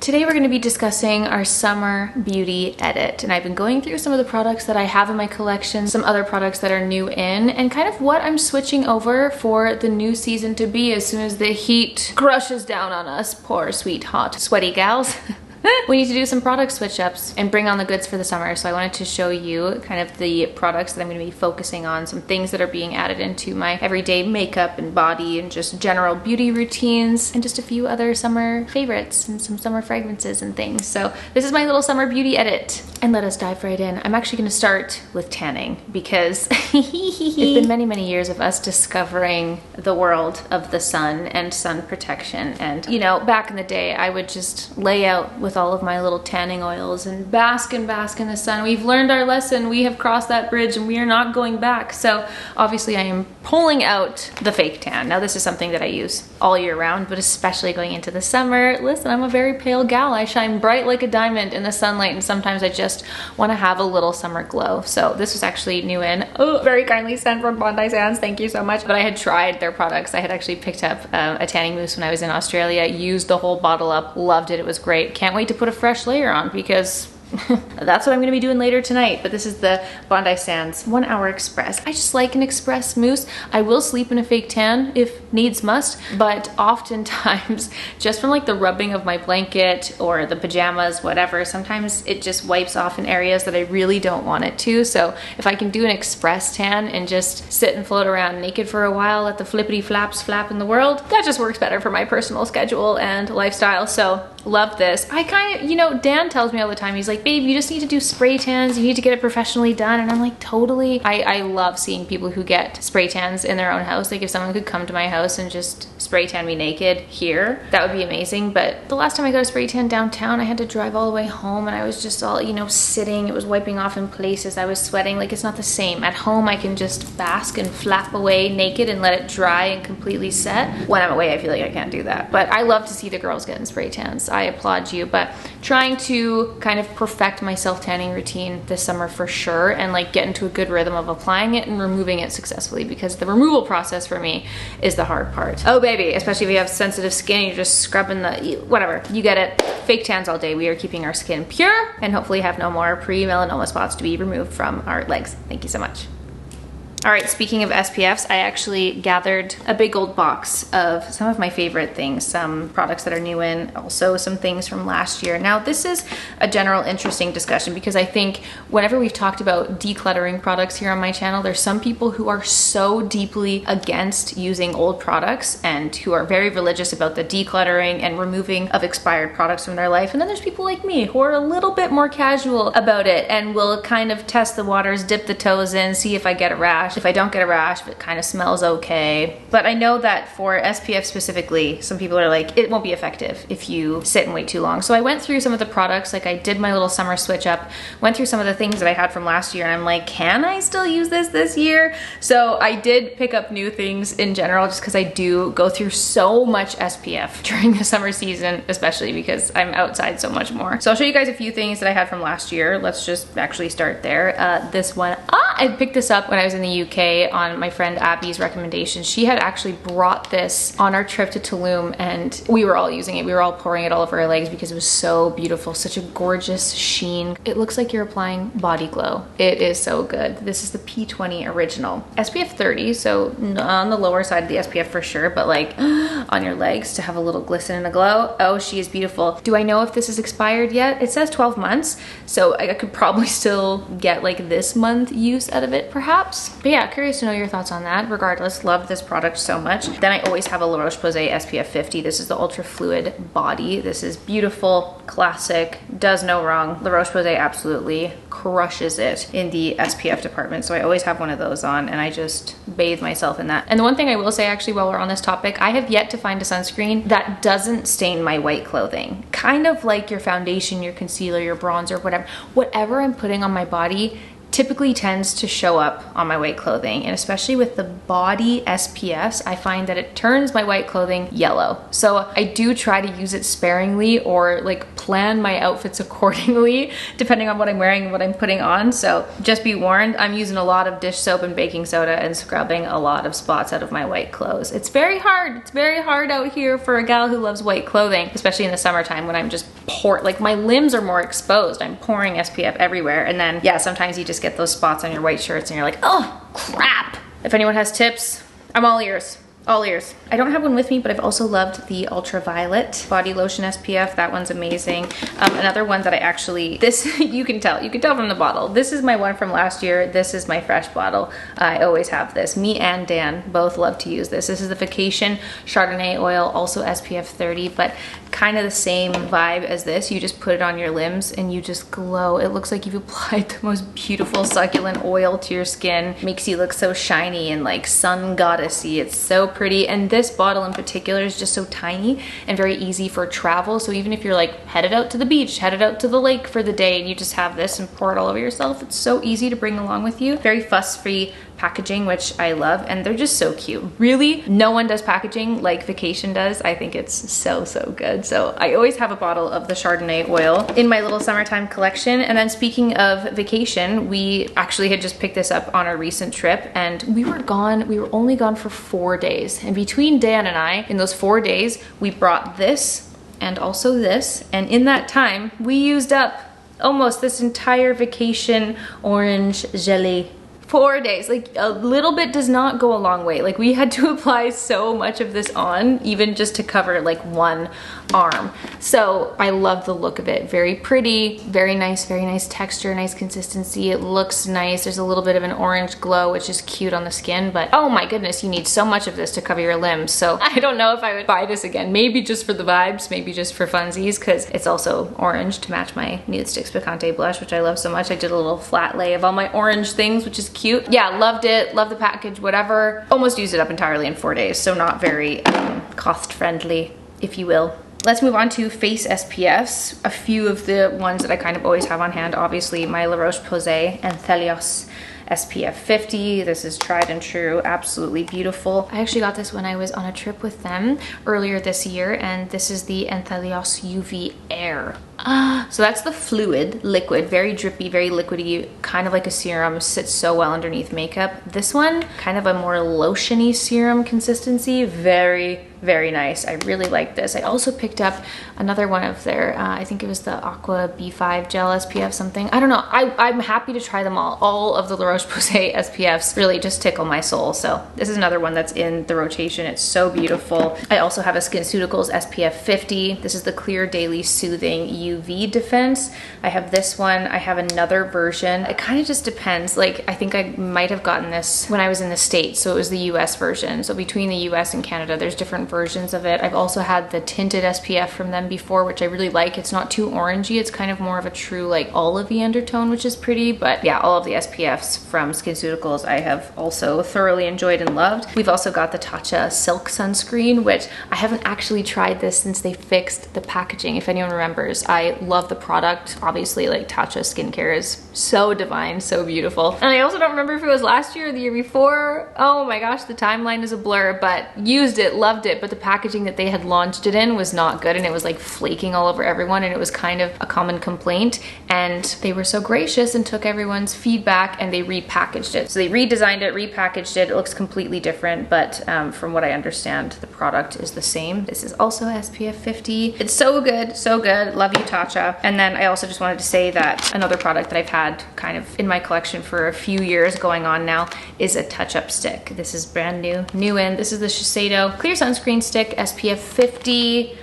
Today we're going to be discussing our summer beauty edit, and I've been going through some of the products that I have in my collection, some other products that are new in, and kind of what I'm switching over for the new season to be as soon as the heat crushes down on us, poor sweet hot sweaty gals. We need to do some product switch ups and bring on the goods for the summer. So I wanted to show you kind of the products that I'm going to be focusing on, some things that are being added into my everyday makeup and body and just general beauty routines, and just a few other summer favorites and some summer fragrances and things. So this is my little summer beauty edit, and let us dive right in. I'm actually going to start with tanning because it's been many years of us discovering the world of the sun and sun protection. And you know, back in the day I would just lay out with all of my little tanning oils and bask in the sun. We've learned our lesson. We have crossed that bridge and we are not going back. So obviously I am pulling out the fake tan. Now this is something that I use all year round, but especially going into the summer. Listen, I'm a very pale gal. I shine bright like a diamond in the sunlight, and sometimes I just want to have a little summer glow. So this was actually new in. Oh, very kindly sent from Bondi Sands. Thank you so much. But I had tried their products. I had actually picked up a tanning mousse when I was in Australia, used the whole bottle up, loved it. It was great. Can't wait to put a fresh layer on because that's what I'm gonna be doing later tonight. But this is the Bondi Sands 1 Hour Express. I just like an express mousse. I will sleep in a fake tan if needs must, but oftentimes just from like the rubbing of my blanket or the pajamas, whatever, sometimes it just wipes off in areas that I really don't want it to. So if I can do an express tan and just sit and float around naked for a while, let the flippity flaps flap in the world, that just works better for my personal schedule and lifestyle. So love this. I kind of, you know, Dan tells me all the time, he's like, babe, you just need to do spray tans, you need to get it professionally done. And I'm like, totally. I love seeing people who get spray tans in their own house. Like if someone could come to my house and just spray tan me naked here, that would be amazing. But the last time I got a spray tan downtown, I had to drive all the way home and I was just all, you know, sitting. It was wiping off in places. I was sweating. Like it's not the same. At home, I can just bask and flap away naked and let it dry and completely set. When I'm away, I feel like I can't do that. But I love to see the girls getting spray tans. I applaud you. But trying to kind of perfect my self tanning routine this summer for sure, and like get into a good rhythm of applying it and removing it successfully, because the removal process for me is the hard part. Oh baby, especially if you have sensitive skin, you're just scrubbing the, whatever, you get it. Fake tans all day. We are keeping our skin pure and hopefully have no more pre-melanoma spots to be removed from our legs. Thank you so much. All right, speaking of SPFs, I actually gathered a big old box of some of my favorite things, some products that are new in, also some things from last year. Now, this is a general interesting discussion because I think whenever we've talked about decluttering products here on my channel, there's some people who are so deeply against using old products and who are very religious about the decluttering and removing of expired products from their life. And then there's people like me who are a little bit more casual about it and will kind of test the waters, dip the toes in, see if I get a rash. If I don't get a rash, if it kind of smells okay. But I know that for SPF specifically, some people are like, it won't be effective if you sit and wait too long. So I went through some of the products, like I did my little summer switch up, went through some of the things that I had from last year, and I'm like, can I still use this year? So I did pick up new things in general, just because I do go through so much SPF during the summer season, especially because I'm outside so much more. So I'll show you guys a few things that I had from last year. Let's just actually start there. This one, I picked this up when I was in the UK on my friend Abby's recommendation. She had actually brought this on our trip to Tulum and we were all using it. We were all pouring it all over our legs because it was so beautiful, such a gorgeous sheen. It looks like you're applying body glow. It is so good. This is the P20 original. SPF 30, so on the lower side of the SPF for sure, but like on your legs to have a little glisten and a glow. Oh, she is beautiful. Do I know if this is expired yet? It says 12 months, so I could probably still get like this month use out of it perhaps. But yeah, curious to know your thoughts on that. Regardless, love this product so much. Then I always have a La Roche-Posay SPF 50. This is the Ultra Fluid Body. This is beautiful, classic, does no wrong. La Roche-Posay absolutely crushes it in the SPF department. So I always have one of those on and I just bathe myself in that. And the one thing I will say actually while we're on this topic, I have yet to find a sunscreen that doesn't stain my white clothing. Kind of like your foundation, your concealer, your bronzer, whatever I'm putting on my body typically tends to show up on my white clothing, and especially with the body SPFs, I find that it turns my white clothing yellow. So I do try to use it sparingly or like plan my outfits accordingly depending on what I'm wearing and what I'm putting on. So just be warned, I'm using a lot of dish soap and baking soda and scrubbing a lot of spots out of my white clothes. It's very hard. It's very hard out here for a gal who loves white clothing, especially in the summertime when I'm just pour, like my limbs are more exposed. I'm pouring SPF everywhere. And then yeah, sometimes you just get those spots on your white shirts and you're like, oh crap. If anyone has tips, I'm all ears. All ears. I don't have one with me, but I've also loved the Ultraviolet Body Lotion SPF. That one's amazing. Another one that I actually, this, you can tell from the bottle. This is my one from last year. This is my fresh bottle. I always have this. Me and Dan both love to use this. This is the Vacation Chardonnay Oil, also SPF 30, but kind of the same vibe as this. You just put it on your limbs and you just glow. It looks like you've applied the most beautiful succulent oil to your skin. Makes you look so shiny and like sun goddessy. It's so pretty. And this bottle in particular is just so tiny and very easy for travel. So even if you're like headed out to the beach, headed out to the lake for the day, and you just have this and pour it all over yourself, it's so easy to bring along with you. Very fuss-free packaging, which I love, and they're just so cute. Really, no one does packaging like Vacation does. I think it's so good. So I always have a bottle of the Chardonnay oil in my little summertime collection. And then speaking of Vacation, we actually had just picked this up on a recent trip, and we were only gone for 4 days. And between Dan and I, in those 4 days, we brought this and also this, and in that time, we used up almost this entire Vacation orange gelée. 4 days, like a little bit does not go a long way. Like we had to apply so much of this on, even just to cover like one arm. So I love the look of it. Very pretty, very nice texture, nice consistency. It looks nice. There's a little bit of an orange glow, which is cute on the skin, but oh my goodness, you need so much of this to cover your limbs. So I don't know if I would buy this again. Maybe just for the vibes, maybe just for funsies, because it's also orange to match my Nude Sticks Picante blush, which I love so much. I did a little flat lay of all my orange things, which is cute. Yeah, loved it, love the package, whatever. Almost used it up entirely in 4 days, so not very cost friendly, if you will. Let's move on to face SPFs. A few of the ones that I kind of always have on hand, obviously my La Roche-Posay and Thelios SPF 50. This is tried and true, absolutely beautiful. I actually got this when I was on a trip with them earlier this year, and this is the Anthelios UV Air. So that's the fluid, liquid, very drippy, very liquidy, kind of like a serum, sits so well underneath makeup. This one, kind of a more lotiony serum consistency, very nice. I really like this. I also picked up another one of their, I think it was the Aqua B5 Gel SPF something. I don't know. I'm happy to try them all. All of the La Roche-Posay SPFs really just tickle my soul. So this is another one that's in the rotation. It's so beautiful. I also have a SkinCeuticals SPF 50. This is the Clear Daily Soothing UV Defense. I have this one. I have another version. It kind of just depends. Like, I think I might have gotten this when I was in the States. So it was the US version. So between the US and Canada, there's different versions of it. I've also had the Tinted SPF from them before, which I really like. It's not too orangey. It's kind of more of a true like olivey undertone, which is pretty. But yeah, all of the SPFs from SkinCeuticals I have also thoroughly enjoyed and loved. We've also got the Tatcha Silk Sunscreen, which I haven't actually tried this since they fixed the packaging. If anyone remembers, I love the product. Obviously, like Tatcha skincare is so divine, so beautiful. And I also don't remember if it was last year or the year before. Oh my gosh, the timeline is a blur, but used it, loved it. But the packaging that they had launched it in was not good, and it was like flaking all over everyone, and it was kind of a common complaint. And they were so gracious and took everyone's feedback and they repackaged it. So they redesigned it, repackaged it. It looks completely different, but from what I understand, the product is the same. This is also SPF 50. It's so good, so good. Love you, Tatcha. And then I also just wanted to say that another product that I've had kind of in my collection for a few years going on now is a touch-up stick. This is brand new in. This is the Chaseedo Clear Sunscreen Stick SPF 50.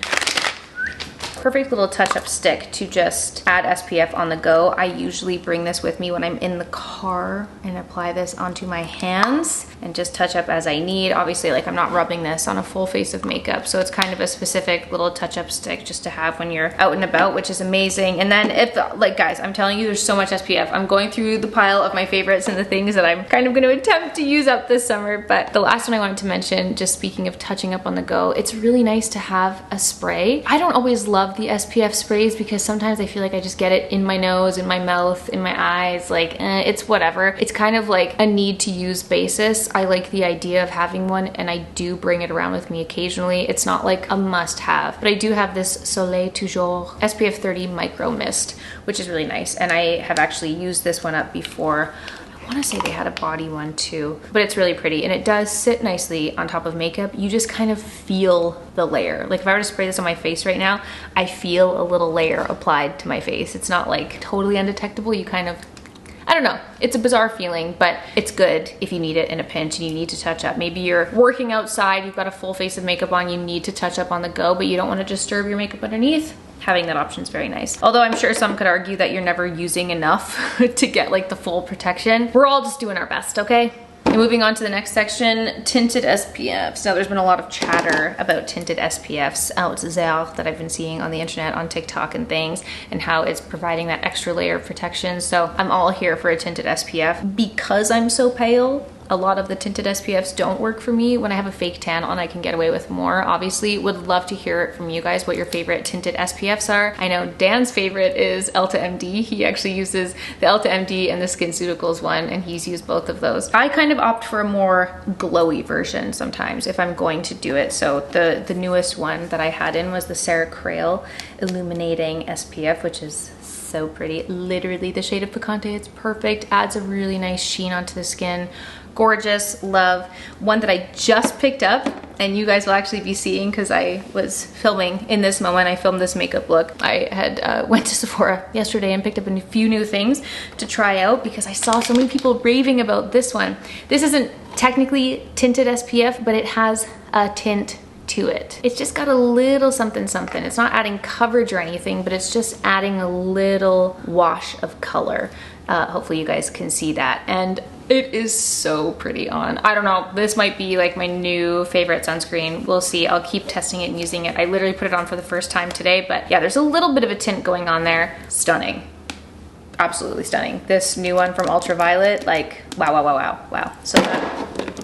Perfect little touch-up stick to just add SPF on the go. I usually bring this with me when I'm in the car and apply this onto my hands and just touch up as I need. Obviously, like, I'm not rubbing this on a full face of makeup, so it's kind of a specific little touch-up stick just to have when you're out and about, which is amazing. And then if, like, guys, I'm telling you, there's so much SPF. I'm going through the pile of my favorites and the things that I'm kind of going to attempt to use up this summer. But the last one I wanted to mention, just speaking of touching up on the go, it's really nice to have a spray. I don't always love the SPF sprays because sometimes I feel like I just get it in my nose, in my mouth, in my eyes, like it's whatever. It's kind of like a need to use basis. I like the idea of having one, and I do bring it around with me occasionally. It's not like a must have, but I do have this Soleil Tujour SPF 30 Micro Mist, which is really nice. And I have actually used this one up before. want to say they had a body one too, but it's really pretty and it does sit nicely on top of makeup. You just kind of feel the layer. Like if I were to spray this on my face right now, I feel a little layer applied to my face. It's not like totally undetectable. You kind of, I don't know. It's a bizarre feeling, but it's good if you need it in a pinch and you need to touch up. Maybe you're working outside, you've got a full face of makeup on, you need to touch up on the go, but you don't want to disturb your makeup underneath. Having that option is very nice. Although I'm sure some could argue that you're never using enough to get like the full protection. We're all just doing our best, okay? And moving on to the next section, tinted SPFs. Now there's been a lot of chatter about tinted SPFs out there that I've been seeing on the internet, on TikTok and things, and how it's providing that extra layer of protection. So I'm all here for a tinted SPF. Because I'm so pale, a lot of the tinted SPFs don't work for me. When I have a fake tan on, I can get away with more. Obviously, would love to hear it from you guys what your favorite tinted SPFs are. I know Dan's favorite is Elta MD. He actually uses the Elta MD and the SkinCeuticals one, and he's used both of those. I kind of opt for a more glowy version sometimes if I'm going to do it. So the newest one that I had in was the Sarah Crail Illuminating SPF, which is so pretty. Literally the shade of Picante. It's perfect. Adds a really nice sheen onto the skin. Gorgeous, love. One that I just picked up and you guys will actually be seeing because I was filming in this moment. I filmed this makeup look. I had went to Sephora yesterday and picked up a few new things to try out because I saw so many people raving about this one. This isn't technically tinted SPF, but it has a tint to it. It's just got a little something something. It's not adding coverage or anything, but it's just adding a little wash of color. Hopefully you guys can see that. And it is so pretty on. I don't know, this might be like my new favorite sunscreen. We'll see. I'll keep testing it and using it. I literally put it on for the first time today, but yeah, there's a little bit of a tint going on there. Stunning. Absolutely stunning. This new one from Ultraviolet, like wow, wow, wow, wow, wow. So good.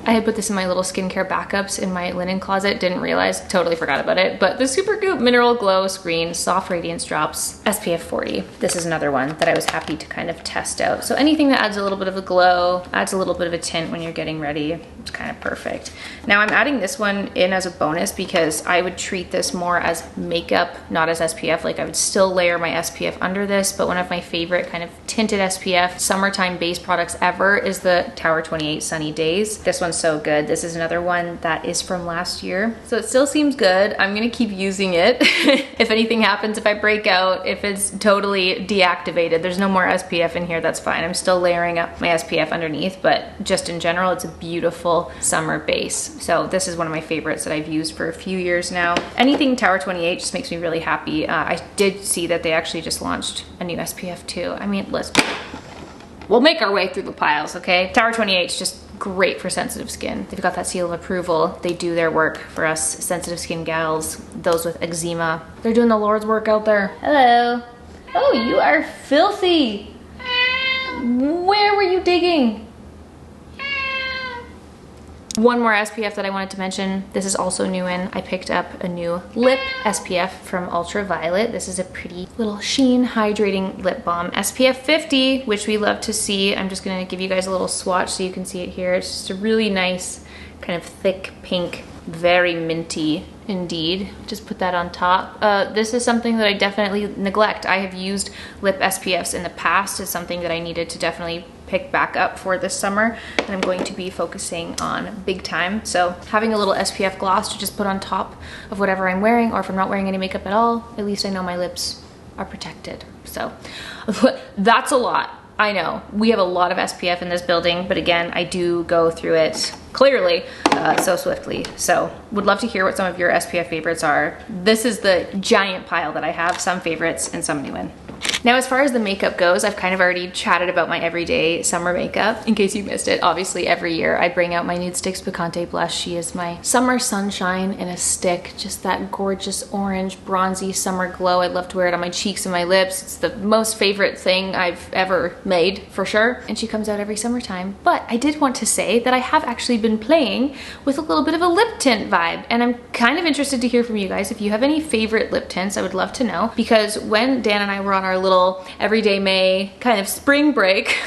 I had put this in my little skincare backups in my linen closet, didn't realize, totally forgot about it. But the Super Goop Mineral Glow Screen Soft Radiance Drops SPF 40. This is another one that I was happy to kind of test out. So anything that adds a little bit of a glow, adds a little bit of a tint when you're getting ready, it's kind of perfect. Now I'm adding this one in as a bonus because I would treat this more as makeup, not as SPF. Like I would still layer my SPF under this, but one of my favorite kind of tinted SPF summertime base products ever is the Tower 28 Sunny Days. This one's so good. This is another one that is from last year. So it still seems good. I'm gonna keep using it. If anything happens, if I break out, if it's totally deactivated, there's no more SPF in here, that's fine. I'm still layering up my SPF underneath, but just in general, it's a beautiful summer base. So this is one of my favorites that I've used for a few years now. Anything Tower 28 just makes me really happy. I did see that they actually just launched a new SPF too. I mean, we'll make our way through the piles, okay? Tower 28 is just great for sensitive skin. They've got that seal of approval. They do their work for us sensitive skin gals, those with eczema. They're doing the Lord's work out there. Hello. Oh, you are filthy. Where were you digging? One more SPF that I wanted to mention. This is also new in. I picked up a new lip SPF from Ultraviolet. This is a pretty little sheen hydrating lip balm. SPF 50, which we love to see. I'm just gonna give you guys a little swatch so you can see it here. It's just a really nice kind of thick pink, very minty indeed. Just put that on top. This is something that I definitely neglect. I have used lip SPFs in the past. It's something that I needed to definitely pick back up for this summer that I'm going to be focusing on big time. So having a little SPF gloss to just put on top of whatever I'm wearing, or if I'm not wearing any makeup at all, at least I know my lips are protected. So that's a lot. I know we have a lot of SPF in this building, but again, I do go through it clearly so swiftly. So would love to hear what some of your SPF favorites are. This is the giant pile that I have, some favorites and some new in. Now, as far as the makeup goes, I've kind of already chatted about my everyday summer makeup. In case you missed it, obviously every year I bring out my Nude Sticks Picante blush. She is my summer sunshine in a stick, just that gorgeous orange, bronzy summer glow. I love to wear it on my cheeks and my lips. It's the most favorite thing I've ever made, for sure. And she comes out every summertime. But I did want to say that I have actually been playing with a little bit of a lip tint vibe. And I'm kind of interested to hear from you guys. If you have any favorite lip tints, I would love to know. Because when Dan and I were on our little little everyday May kind of spring break,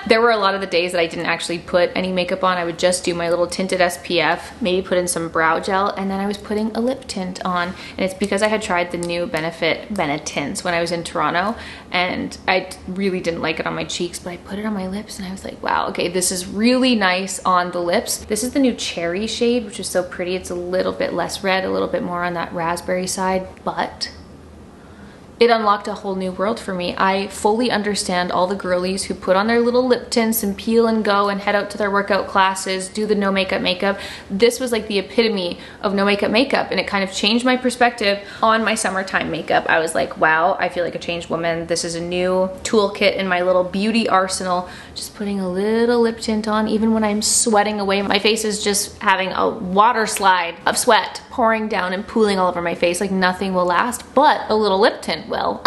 there were a lot of the days that I didn't actually put any makeup on. I would just do my little tinted SPF, maybe put in some brow gel, and then I was putting a lip tint on. And it's because I had tried the new Bennett tints when I was in Toronto, and I really didn't like it on my cheeks, but I put it on my lips and I was like, wow, okay, this is really nice on the lips. This is the new cherry shade, which is so pretty. It's a little bit less red, a little bit more on that raspberry side, but it unlocked a whole new world for me. I fully understand all the girlies who put on their little lip tints and peel and go and head out to their workout classes, do the no makeup. This was like the epitome of no makeup, and it kind of changed my perspective on my summertime makeup. I was like, wow, I feel like a changed woman. This is a new toolkit in my little beauty arsenal. Just putting a little lip tint on, even when I'm sweating away. My face is just having a water slide of sweat pouring down and pooling all over my face. Like nothing will last, but a little lip tint will.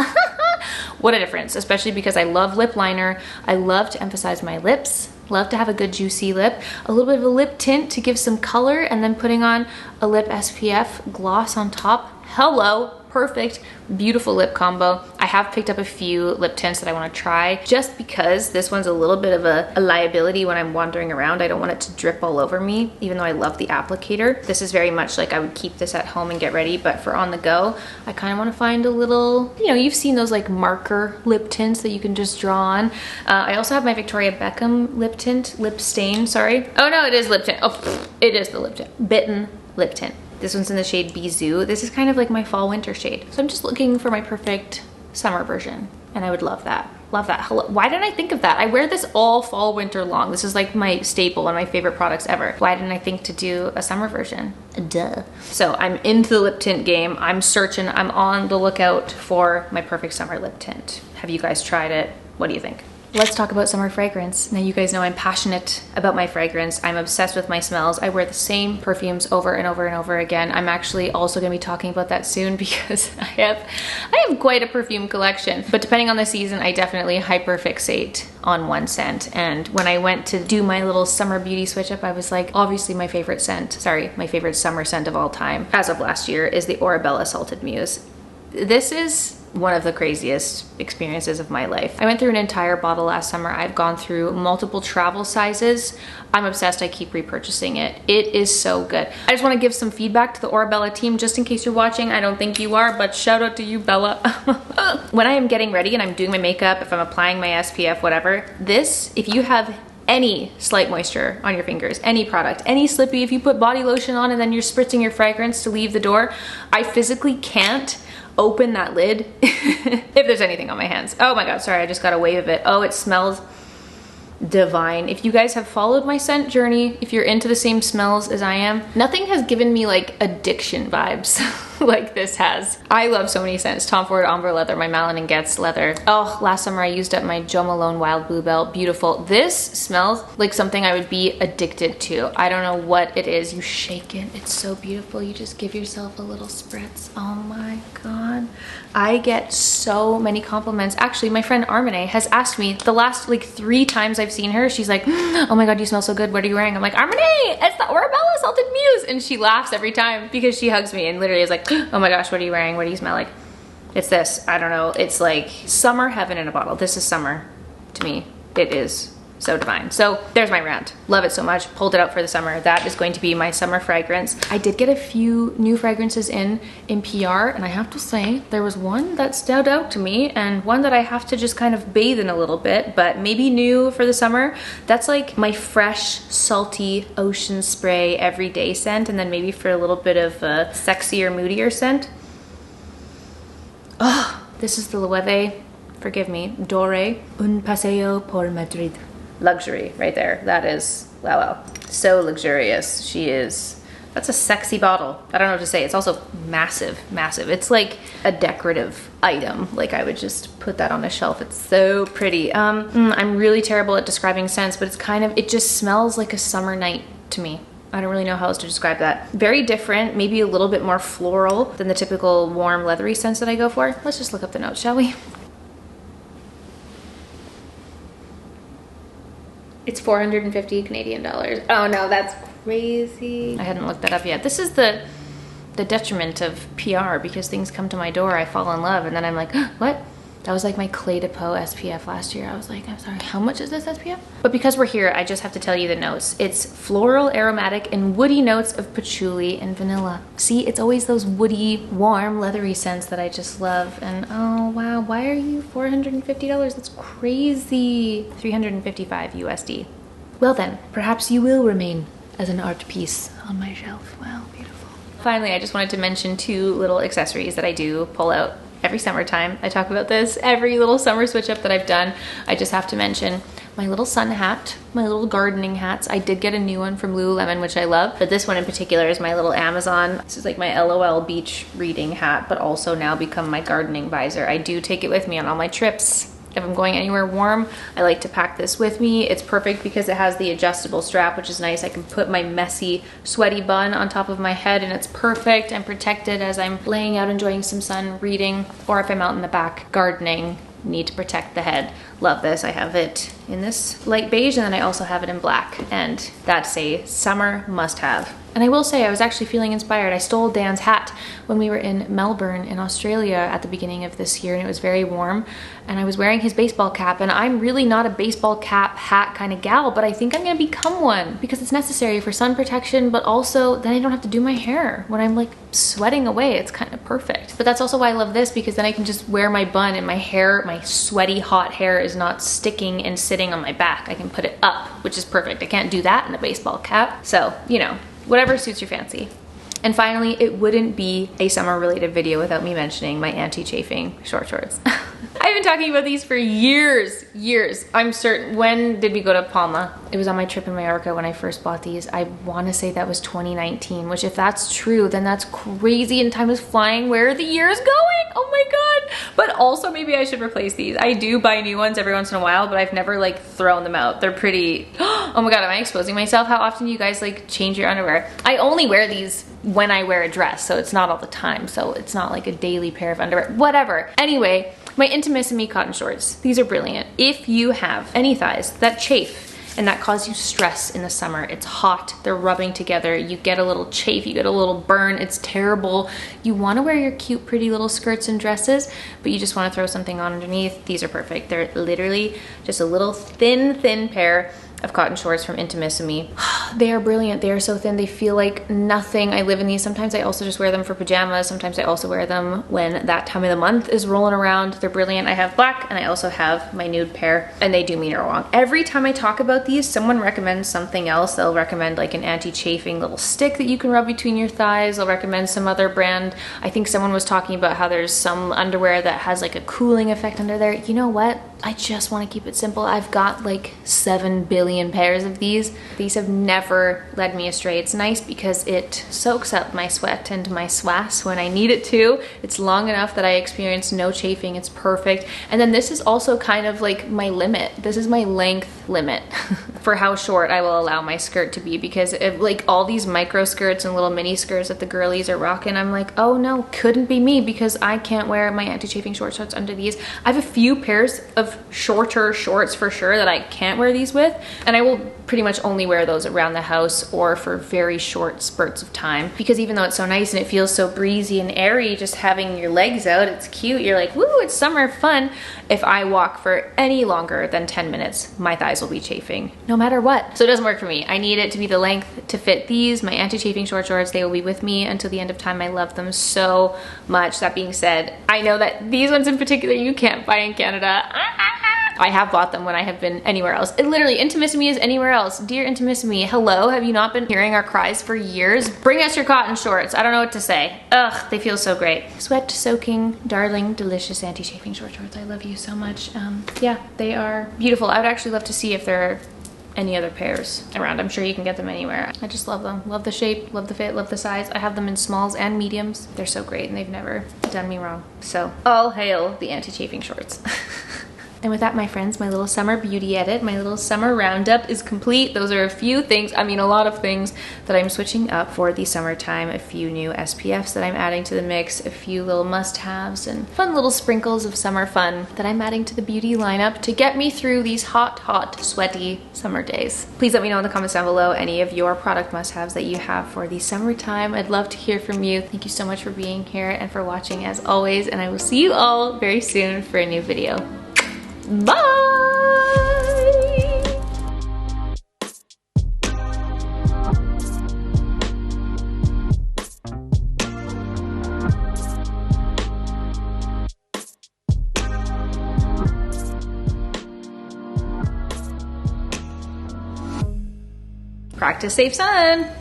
What a difference, especially because I love lip liner. I love to emphasize my lips, love to have a good juicy lip, a little bit of a lip tint to give some color, and then putting on a lip SPF gloss on top. Hello, perfect, beautiful lip combo. I have picked up a few lip tints that I want to try just because this one's a little bit of a liability when I'm wandering around. I don't want it to drip all over me, even though I love the applicator. This is very much like I would keep this at home and get ready, but for on the go, I kind of want to find a little, you know, you've seen those like marker lip tints that you can just draw on. I also have my Victoria Beckham lip tint, lip stain, sorry. Oh no, it is lip tint. Oh, it is the lip tint. Bitten lip tint. This one's in the shade Bisou. This is kind of like my fall winter shade. So I'm just looking for my perfect summer version, and I would love that. Love that. Hello. Why didn't I think of that? I wear this all fall winter long. This is like my staple, one of my favorite products ever. Why didn't I think to do a summer version? Duh. So I'm into the lip tint game. I'm searching, I'm on the lookout for my perfect summer lip tint. Have you guys tried it? What do you think? Let's talk about summer fragrance. Now you guys know I'm passionate about my fragrance. I'm obsessed with my smells. I wear the same perfumes over and over and over again. I'm actually also gonna be talking about that soon because I have quite a perfume collection. But depending on the season, I definitely hyperfixate on one scent. And when I went to do my little summer beauty switch up, I was like, obviously my favorite summer scent of all time, as of last year, is the Orabella Salted Muse. This is one of the craziest experiences of my life. I went through an entire bottle last summer. I've gone through multiple travel sizes. I'm obsessed. I keep repurchasing it. It is so good. I just want to give some feedback to the Orabella team, just in case you're watching. I don't think you are, but shout out to you, Bella. When I am getting ready and I'm doing my makeup, if I'm applying my SPF, whatever, this, if you have any slight moisture on your fingers, any product, any slippy, if you put body lotion on and then you're spritzing your fragrance to leave the door, I physically can't open that lid if there's anything on my hands. Oh my God, sorry, I just got a wave of it. Oh, it smells divine. If you guys have followed my scent journey, if you're into the same smells as I am, nothing has given me like addiction vibes like this has. I love so many scents. Tom Ford Amber Leather, my Malin & Getz leather. Oh, last summer I used up my Jo Malone Wild Bluebell. Beautiful. This smells like something I would be addicted to. I don't know what it is. You shake it. It's so beautiful. You just give yourself a little spritz. Oh my God. I get so many compliments. Actually, my friend Armene has asked me the last like 3 times I've seen her. She's like, oh my God, you smell so good. What are you wearing? I'm like, Armene, it's the Orabella Salted Muse. And she laughs every time because she hugs me and literally is like, oh my gosh, what are you wearing? What do you smell like? It's this. I don't know. It's like summer heaven in a bottle. This is summer to me. It is so divine. So there's my rant. Love it so much. Pulled it out for the summer. That is going to be my summer fragrance. I did get a few new fragrances in PR, and I have to say there was one that stood out to me and one that I have to just kind of bathe in a little bit, but maybe new for the summer. That's like my fresh, salty ocean spray everyday scent, and then maybe for a little bit of a sexier, moodier scent. Oh, this is the Loewe, forgive me, Dore Un Paseo por Madrid. Luxury right there. That is, wow, so luxurious. She is. That's a sexy bottle. I don't know what to say. It's also massive, massive. It's like a decorative item. Like I would just put that on a shelf. It's so pretty. I'm really terrible at describing scents, but it's kind of, it just smells like a summer night to me. I don't really know how else to describe that. Very different, maybe a little bit more floral than the typical warm leathery scents that I go for. Let's just look up the notes, shall we? It's 450 Canadian dollars. Oh no, that's crazy. I hadn't looked that up yet. This is the detriment of PR, because things come to my door, I fall in love, and then I'm like, what? That was like my Clé de Peau SPF last year. I was like, I'm sorry, how much is this SPF? But because we're here, I just have to tell you the notes. It's floral, aromatic, and woody notes of patchouli and vanilla. See, it's always those woody, warm, leathery scents that I just love. And oh wow, why are you $450? That's crazy. 355 USD. Well then, perhaps you will remain as an art piece on my shelf. Wow, beautiful. Finally, I just wanted to mention 2 little accessories that I do pull out every summertime. I talk about this every little summer switch up that I've done. I just have to mention my little sun hat, my little gardening hats. I did get a new one from Lululemon, which I love, but this one in particular is my little Amazon. This is like my LOL beach reading hat, but also now become my gardening visor. I do take it with me on all my trips. If I'm going anywhere warm, I like to pack this with me. It's perfect because it has the adjustable strap, which is nice. I can put my messy, sweaty bun on top of my head and it's perfect. I'm protected as I'm laying out enjoying some sun, reading, or if I'm out in the back gardening, need to protect the head. Love this. I have it in this light beige and then I also have it in black, and that's a summer must-have. And I will say, I was actually feeling inspired. I stole Dan's hat when we were in Melbourne in Australia at the beginning of this year, and it was very warm, and I was wearing his baseball cap, and I'm really not a baseball cap hat kind of gal, but I think I'm gonna become one because it's necessary for sun protection, but also then I don't have to do my hair when I'm like sweating away. It's kind of perfect. But that's also why I love this, because then I can just wear my bun and my hair, my sweaty hot hair is not sticking and sitting on my back. I can put it up, which is perfect. I can't do that in a baseball cap. So, you know, whatever suits your fancy. And finally, it wouldn't be a summer related video without me mentioning my anti-chafing short shorts. I've been talking about these for years. I'm certain, when did we go to Palma? It was on my trip in Mallorca when I first bought these. I want to say that was 2019, which if that's true, then that's crazy and time is flying. Where are the years going? Oh my God. But also maybe I should replace these. I do buy new ones every once in a while, but I've never like thrown them out. They're pretty, oh my God, am I exposing myself? How often do you guys like change your underwear? I only wear these when I wear a dress, so it's not all the time. So it's not like a daily pair of underwear, whatever. Anyway, my Intimissimi cotton shorts. These are brilliant. If you have any thighs that chafe and that cause you stress in the summer, it's hot, they're rubbing together, you get a little chafe, you get a little burn, it's terrible. You wanna wear your cute, pretty little skirts and dresses, but you just wanna throw something on underneath. These are perfect. They're literally just a little thin pair of cotton shorts from Intimissimi. They are brilliant. They are so thin. They feel like nothing. I live in these. Sometimes I also just wear them for pajamas. Sometimes I also wear them when that time of the month is rolling around. They're brilliant. I have black and I also have my nude pair, and they do me no wrong. Every time I talk about these, someone recommends something else. They'll recommend like an anti-chafing little stick that you can rub between your thighs. They'll recommend some other brand. I think someone was talking about how there's some underwear that has like a cooling effect under there. You know what? I just want to keep it simple. I've got like 7 billion pairs of these. These have never led me astray. It's nice because it soaks up my sweat and my swass when I need it to. It's long enough that I experience no chafing. It's perfect. And then this is also kind of like my limit. This is my length limit for how short I will allow my skirt to be, because if, like all these micro skirts and little mini skirts that the girlies are rocking, I'm like, oh no, couldn't be me, because I can't wear my anti-chafing short shorts under these. I have a few pairs of shorter shorts for sure that I can't wear these with, and I will pretty much only wear those around the house or for very short spurts of time, because even though it's so nice and it feels so breezy and airy just having your legs out, it's cute, you're like, woo, it's summer fun. If I walk for any longer than 10 minutes, my thighs will be chafing no matter what. So it doesn't work for me. I need it to be the length to fit these. My anti-chafing short shorts, they will be with me until the end of time. I love them so much. That being said, I know that these ones in particular you can't buy in Canada. I have bought them when I have been anywhere else. It literally, Intimissimi is anywhere else. Dear Intimissimi, hello, have you not been hearing our cries for years? Bring us your cotton shorts. I don't know what to say. Ugh, they feel so great. Sweat soaking, darling, delicious anti-chafing short shorts. I love you so much. Yeah, they are beautiful. I would actually love to see if there are any other pairs around. I'm sure you can get them anywhere. I just love them. Love the shape, love the fit, love the size. I have them in smalls and mediums. They're so great and they've never done me wrong. So all hail the anti-chafing shorts. And with that, my friends, my little summer beauty edit, my little summer roundup is complete. Those are a few things, I mean a lot of things that I'm switching up for the summertime, a few new SPFs that I'm adding to the mix, a few little must-haves and fun little sprinkles of summer fun that I'm adding to the beauty lineup to get me through these hot, hot, sweaty summer days. Please let me know in the comments down below any of your product must-haves that you have for the summertime. I'd love to hear from you. Thank you so much for being here and for watching as always, and I will see you all very soon for a new video. Bye! Practice safe sun.